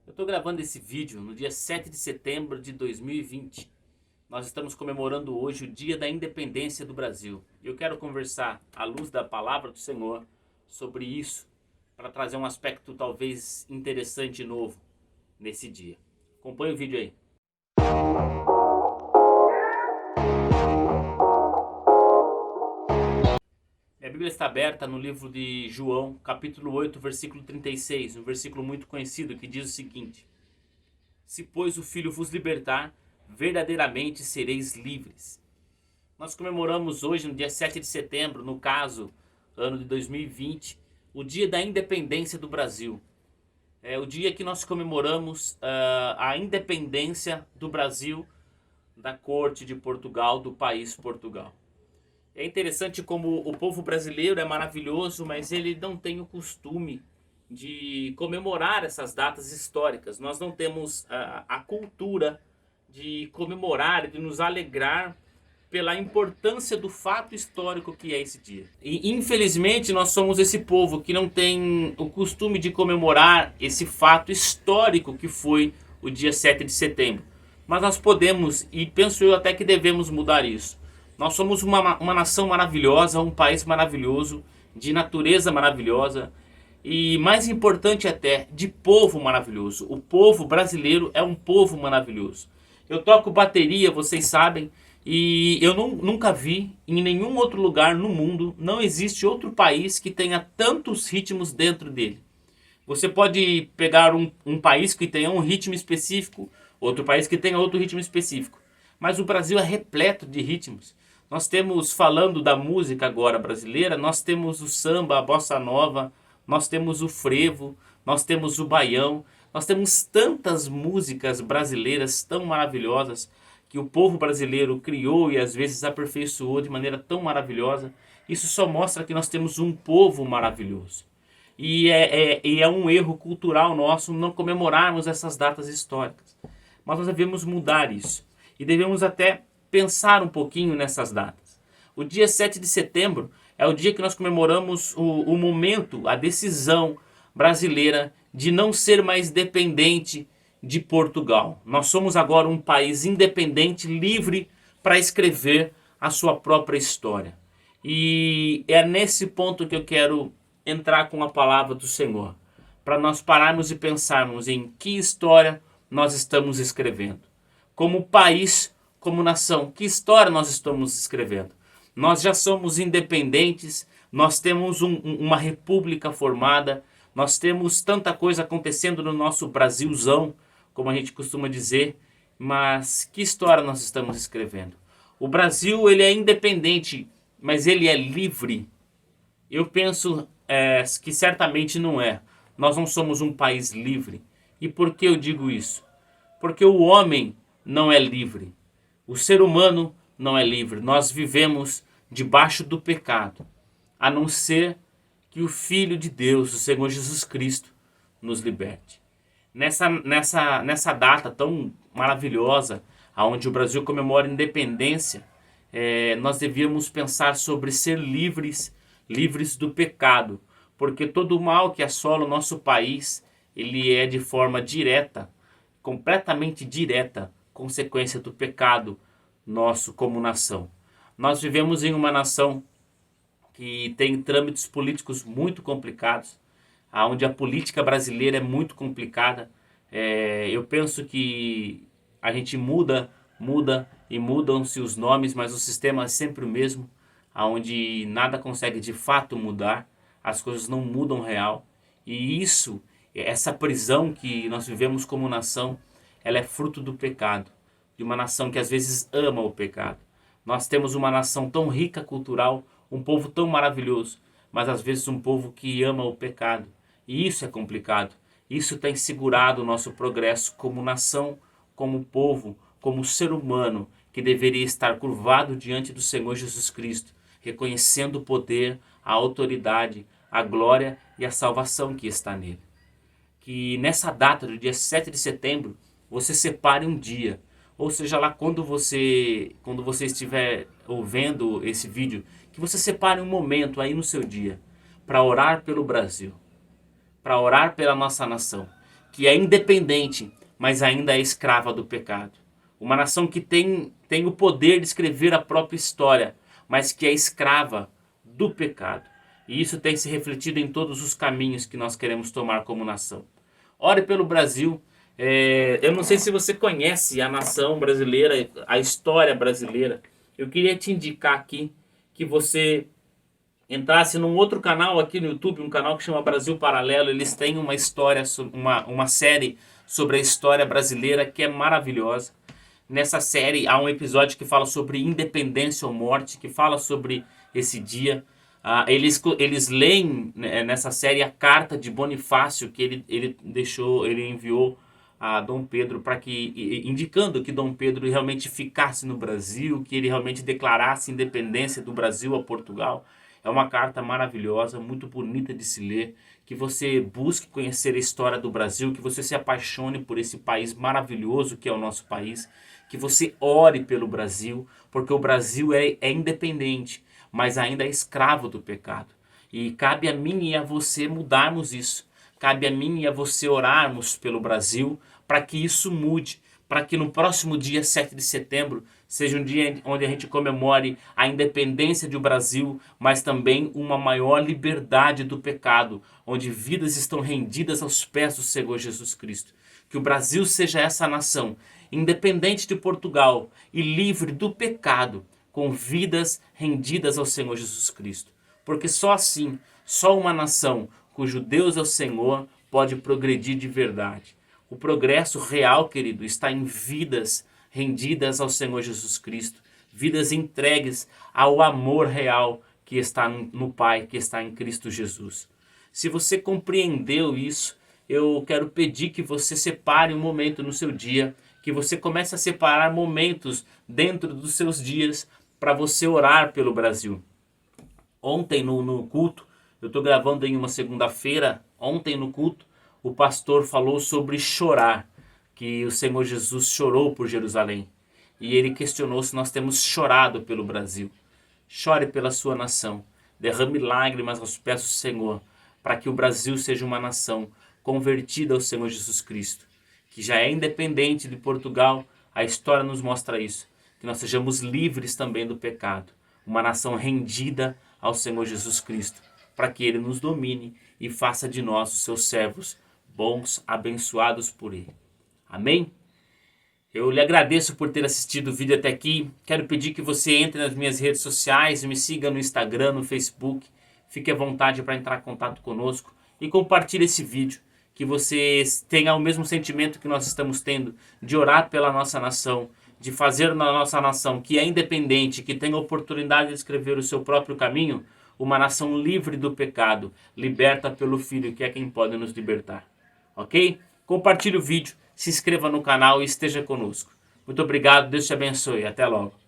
Eu estou gravando esse vídeo no dia 7 de setembro de 2020. Nós estamos comemorando hoje o Dia da Independência do Brasil. E eu quero conversar, à luz da palavra do Senhor, sobre isso, para trazer um aspecto talvez interessante e novo nesse dia. Acompanhe o vídeo aí. A Bíblia está aberta no livro de João, capítulo 8, versículo 36, um versículo muito conhecido que diz o seguinte: Se, pois, o Filho vos libertar, verdadeiramente sereis livres. Nós comemoramos hoje, no dia 7 de setembro, no caso, ano de 2020, o dia da independência do Brasil. É o dia que nós comemoramos a independência do Brasil da corte de Portugal, do país Portugal. É interessante como o povo brasileiro é maravilhoso, mas ele não tem o costume de comemorar essas datas históricas. Nós não temos a cultura de comemorar, de nos alegrar pela importância do fato histórico que é esse dia. E infelizmente nós somos esse povo que não tem o costume de comemorar esse fato histórico que foi o dia 7 de setembro. Mas nós podemos, e penso eu até que devemos mudar isso. Nós somos uma nação maravilhosa, um país maravilhoso, de natureza maravilhosa e, mais importante até, de povo maravilhoso. O povo brasileiro é um povo maravilhoso. Eu toco bateria, vocês sabem, e eu nunca vi em nenhum outro lugar no mundo, não existe outro país que tenha tantos ritmos dentro dele. Você pode pegar um país que tenha um ritmo específico, outro país que tenha outro ritmo específico. Mas o Brasil é repleto de ritmos. Nós temos, falando da música agora brasileira, nós temos o samba, a bossa nova, nós temos o frevo, nós temos o baião, nós temos tantas músicas brasileiras tão maravilhosas que o povo brasileiro criou e às vezes aperfeiçoou de maneira tão maravilhosa. Isso só mostra que nós temos um povo maravilhoso. E é um erro cultural nosso não comemorarmos essas datas históricas. Mas nós devemos mudar isso. E devemos até pensar um pouquinho nessas datas. O dia 7 de setembro é o dia que nós comemoramos o momento, a decisão brasileira de não ser mais dependente de Portugal. Nós somos agora um país independente, livre para escrever a sua própria história. E é nesse ponto que eu quero entrar com a palavra do Senhor, para nós pararmos e pensarmos em que história nós estamos escrevendo. Como país, como nação, que história nós estamos escrevendo? Nós já somos independentes, nós temos uma república formada, nós temos tanta coisa acontecendo no nosso Brasilzão, como a gente costuma dizer, mas que história nós estamos escrevendo? O Brasil, ele é independente, mas ele é livre. Eu penso que certamente não é. Nós não somos um país livre. E por que eu digo isso? Porque o homem não é livre. O ser humano não é livre. Nós vivemos debaixo do pecado, a não ser que o Filho de Deus, o Senhor Jesus Cristo, nos liberte. Nessa data tão maravilhosa, onde o Brasil comemora a independência, nós devíamos pensar sobre ser livres, livres do pecado, porque todo o mal que assola o nosso país, ele é de forma direta, completamente direta, consequência do pecado nosso como nação. Nós vivemos em uma nação que tem trâmites políticos muito complicados, onde a política brasileira é muito complicada. Eu penso que a gente muda e mudam-se os nomes, mas o sistema é sempre o mesmo, onde nada consegue de fato mudar, as coisas não mudam real. E isso, essa prisão que nós vivemos como nação, ela é fruto do pecado, de uma nação que às vezes ama o pecado. Nós temos uma nação tão rica cultural, um povo tão maravilhoso, mas às vezes um povo que ama o pecado. E isso é complicado. Isso tem segurado o nosso progresso como nação, como povo, como ser humano que deveria estar curvado diante do Senhor Jesus Cristo, reconhecendo o poder, a autoridade, a glória e a salvação que está nele. Que nessa data do dia 7 de setembro, você separe um dia, ou seja lá quando você estiver ouvindo esse vídeo, que você separe um momento aí no seu dia para orar pelo Brasil, para orar pela nossa nação, que é independente, mas ainda é escrava do pecado. Uma nação que tem o poder de escrever a própria história, mas que é escrava do pecado. E isso tem se refletido em todos os caminhos que nós queremos tomar como nação. Ore pelo Brasil. Eu não sei se você conhece a nação brasileira, a história brasileira. Eu queria te indicar aqui que você entrasse num outro canal aqui no YouTube, um canal que chama Brasil Paralelo. Eles têm uma história, uma série sobre a história brasileira que é maravilhosa. Nessa série há um episódio que fala sobre independência ou morte, que fala sobre esse dia. Eles leem, né, nessa série a carta de Bonifácio que ele enviou a Dom Pedro, para que, indicando que Dom Pedro realmente ficasse no Brasil, que ele realmente declarasse independência do Brasil a Portugal. É uma carta maravilhosa, muito bonita de se ler, que você busque conhecer a história do Brasil, que você se apaixone por esse país maravilhoso que é o nosso país, que você ore pelo Brasil, porque o Brasil é independente, mas ainda é escravo do pecado. E cabe a mim e a você mudarmos isso. Cabe a mim e a você orarmos pelo Brasil para que isso mude, para que no próximo dia 7 de setembro seja um dia onde a gente comemore a independência do Brasil, mas também uma maior liberdade do pecado, onde vidas estão rendidas aos pés do Senhor Jesus Cristo. Que o Brasil seja essa nação, independente de Portugal e livre do pecado, com vidas rendidas ao Senhor Jesus Cristo. Porque só assim, só uma nação cujo Deus é o Senhor pode progredir de verdade. O progresso real, querido, está em vidas rendidas ao Senhor Jesus Cristo, vidas entregues ao amor real que está no Pai, que está em Cristo Jesus. Se você compreendeu isso, eu quero pedir que você separe um momento no seu dia, que você comece a separar momentos dentro dos seus dias para você orar pelo Brasil. Ontem no culto, eu estou gravando em uma segunda-feira, ontem no culto, o pastor falou sobre chorar, que o Senhor Jesus chorou por Jerusalém. E ele questionou se nós temos chorado pelo Brasil. Chore pela sua nação, derrame lágrimas aos pés do Senhor, para que o Brasil seja uma nação convertida ao Senhor Jesus Cristo, que já é independente de Portugal. A história nos mostra isso, que nós sejamos livres também do pecado, uma nação rendida ao Senhor Jesus Cristo, para que Ele nos domine e faça de nós os seus servos bons, abençoados por Ele. Amém? Eu lhe agradeço por ter assistido o vídeo até aqui. Quero pedir que você entre nas minhas redes sociais, me siga no Instagram, no Facebook. Fique à vontade para entrar em contato conosco e compartilhe esse vídeo. Que você tenha o mesmo sentimento que nós estamos tendo de orar pela nossa nação, de fazer na nossa nação, que é independente, que tem a oportunidade de escrever o seu próprio caminho, uma nação livre do pecado, liberta pelo Filho, que é quem pode nos libertar. Ok? Compartilhe o vídeo, se inscreva no canal e esteja conosco. Muito obrigado, Deus te abençoe. Até logo.